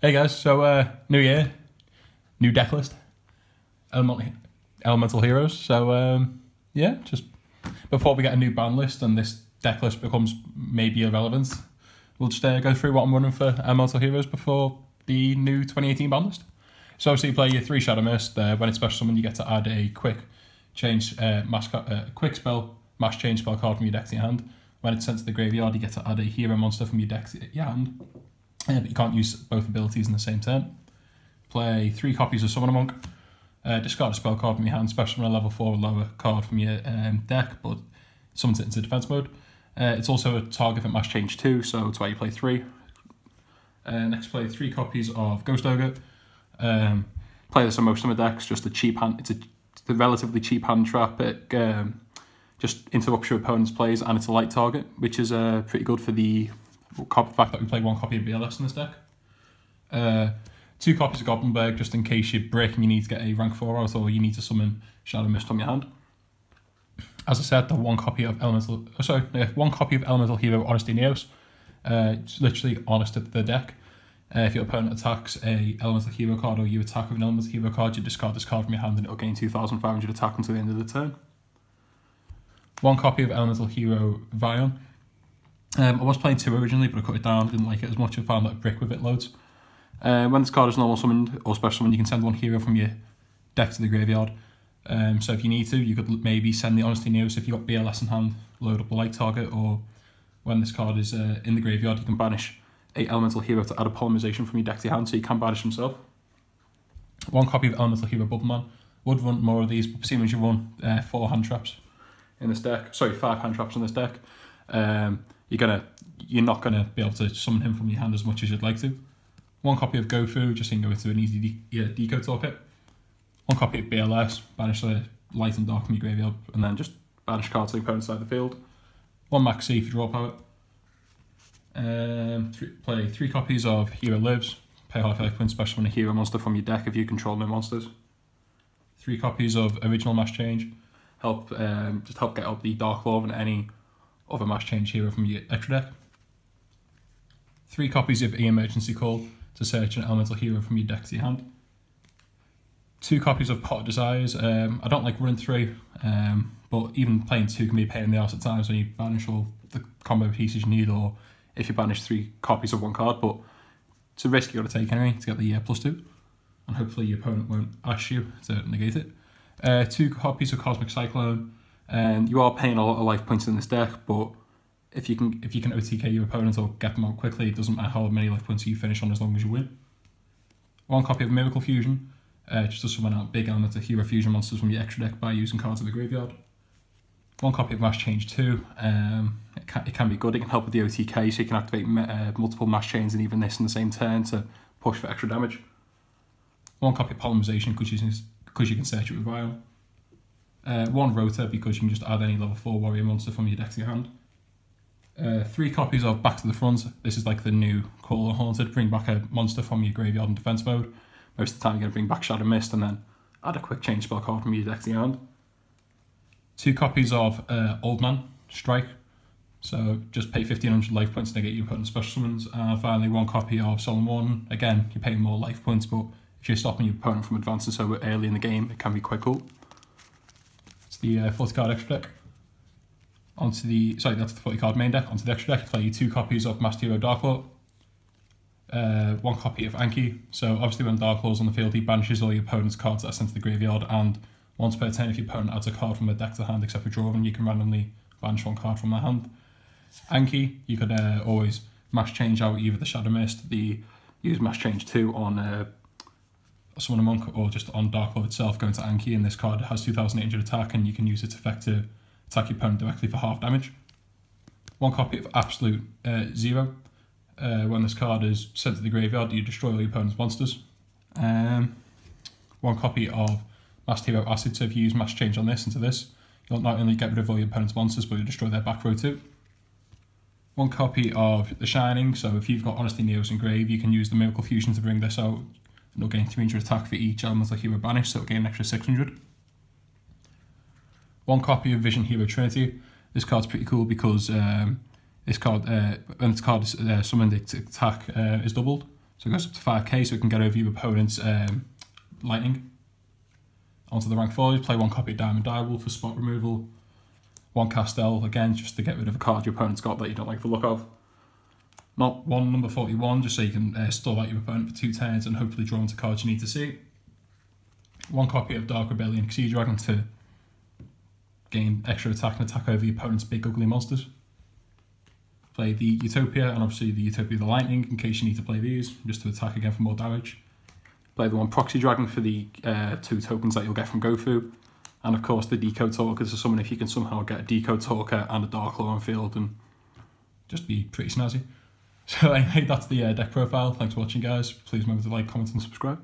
Hey guys, so new year, new deck list, elemental heroes. So yeah, just before we get a new ban list and this deck list becomes maybe irrelevant, we'll just go through what I'm running for elemental heroes before the new 2018 ban list. So obviously you play your 3 Shadow Mist. When it's special summon, you get to add a quick change quick spell mass change spell card from your deck to your hand. When it's sent to the graveyard, you get to add a hero monster from your deck to your hand. But you can't use both abilities in the same turn. Play 3 copies of Summoner Monk. Discard a spell card from your hand, special on a level 4 or lower card from your deck, but summons it into defense mode. It's also a target for mass change 2, so it's why you play 3. Next, play 3 copies of Ghost Ogre. Play this on most of my decks, just a cheap hand. It's a relatively cheap hand trap. It just interrupts your opponent's plays, and it's a light target, which is pretty good for the fact that we play 1 copy of BLS in this deck. 2 copies of Goblinberg, just in case you're breaking, you need to get a rank 4 out, or you need to summon Shadow Mist from your hand. As I said, the 1 copy of one copy of Elemental Hero Honesty Neos. It's literally honest at the deck. If your opponent attacks a Elemental Hero card, or you attack with an Elemental Hero card, you discard this card from your hand and it'll gain 2,500 attack until the end of the turn. 1 copy of Elemental Hero Vion. I was playing 2 originally, but I cut it down, didn't like it as much. I found that a brick with it loads. When this card is normal summoned or special summoned, you can send 1 hero from your deck to the graveyard. So if you need to, you could maybe send the Honesty Neos if you've got BLS in hand, load up a light target, or when this card is in the graveyard, you can banish a Elemental Hero to add a polymerization from your deck to your hand, so you can banish himself. 1 copy of Elemental Hero Bubbleman. Would run more of these, but seeing as you run 4 hand traps in this deck, 5 hand traps in this deck, you're not gonna be able to summon him from your hand as much as you'd like to. 1 copy of Gofu, just so you can go into an easy decode toolkit. 1 copy of BLS, banish the light and dark from your graveyard, and then just banish cards to the opponent's side of the field. 1 Maxi for draw power. Play 3 copies of Hero Lives. Pay half life points, special when a hero monster from your deck if you control no monsters. 3 copies of Original Mass Change. Help get up the Dark Lord and any other mass change hero from your extra deck. 3 copies of Emergency Call to search an elemental hero from your deck to your hand. 2 copies of Pot of Desires. I don't like running 3, but even playing 2 can be a pain in the arse at times when you banish all the combo pieces you need, or if you banish 3 copies of 1 card, but it's a risk you got to take anyway to get the +2, and hopefully your opponent won't ash you to negate it. 2 copies of Cosmic Cyclone. You are paying a lot of life points in this deck, but if you can OTK your opponent or get them out quickly, it doesn't matter how many life points you finish on as long as you win. 1 copy of Miracle Fusion, just to summon out big elemental hero fusion monsters from your extra deck by using cards in the graveyard. 1 copy of Mass Change 2, it can be good, it can help with the OTK, so you can activate multiple Mass Chains and even this in the same turn to push for extra damage. 1 copy of Polymerization, because you can search it with Vial. 1 Rota, because you can just add any level 4 warrior monster from your deck to your hand. 3 copies of Back to the Front. This is like the new Call of Haunted. Bring back a monster from your graveyard in defense mode. Most of the time you're going to bring back Shadow Mist and then add a quick change spell card from your deck to your hand. 2 copies of Old Man Strike. So just pay 1500 life points to negate your opponent's special summons. And finally 1 copy of Solemn Warning. Again, you're paying more life points, but if you're stopping your opponent from advancing so early in the game, it can be quite cool. It's the 40 card extra deck. That's the 40 card main deck. Onto the extra deck, you play 2 copies of Master Hero Dark Lord. 1 copy of Anki. So obviously when Dark Lord's on the field, he banishes all your opponent's cards that are sent to the graveyard, and once per turn, if your opponent adds a card from their deck to the hand except for drawing, you can randomly banish 1 card from their hand. Anki, you could always mass change out either the Shadow Mist, use mass change 2 on Summoner Monk, or just on Dark Lord itself, going to Anki, and this card has 2,800 attack, and you can use its effect to attack your opponent directly for half damage. 1 copy of Absolute Zero. When this card is sent to the graveyard, you destroy all your opponent's monsters. 1 copy of Master Hero Acid. So if you use Mass Change on this into this, you'll not only get rid of all your opponent's monsters, but you'll destroy their back row too. 1 copy of The Shining. So if you've got Honesty Neos in grave, you can use the Miracle Fusion to bring this out, and it'll gain 300 attack for each elemental hero banished, so it'll gain an extra 600. 1 copy of Vision Hero Trinity. This card's pretty cool because this card, when this card is summoned, its attack is doubled. So it goes up to 5k, so it can get over your opponent's lightning. Onto the rank 4s, play 1 copy of Diamond Direwolf for spot removal. 1 Castel, again, just to get rid of a card your opponent's got that you don't like the look of. Not 1 number 41, just so you can stall out your opponent for 2 turns and hopefully draw into cards you need to see. 1 copy of Dark Rebellion Xyz Dragon to gain extra attack and attack over your opponent's big ugly monsters. Play the Utopia and obviously the Utopia of the Lightning in case you need to play these, just to attack again for more damage. Play the 1 Proxy Dragon for the 2 tokens that you'll get from Gofu. And of course the Decode Talker to summon if you can somehow get a Decode Talker and a Dark Law on field and just be pretty snazzy. So anyway, that's the deck profile. Thanks for watching, guys. Please remember to like, comment and subscribe.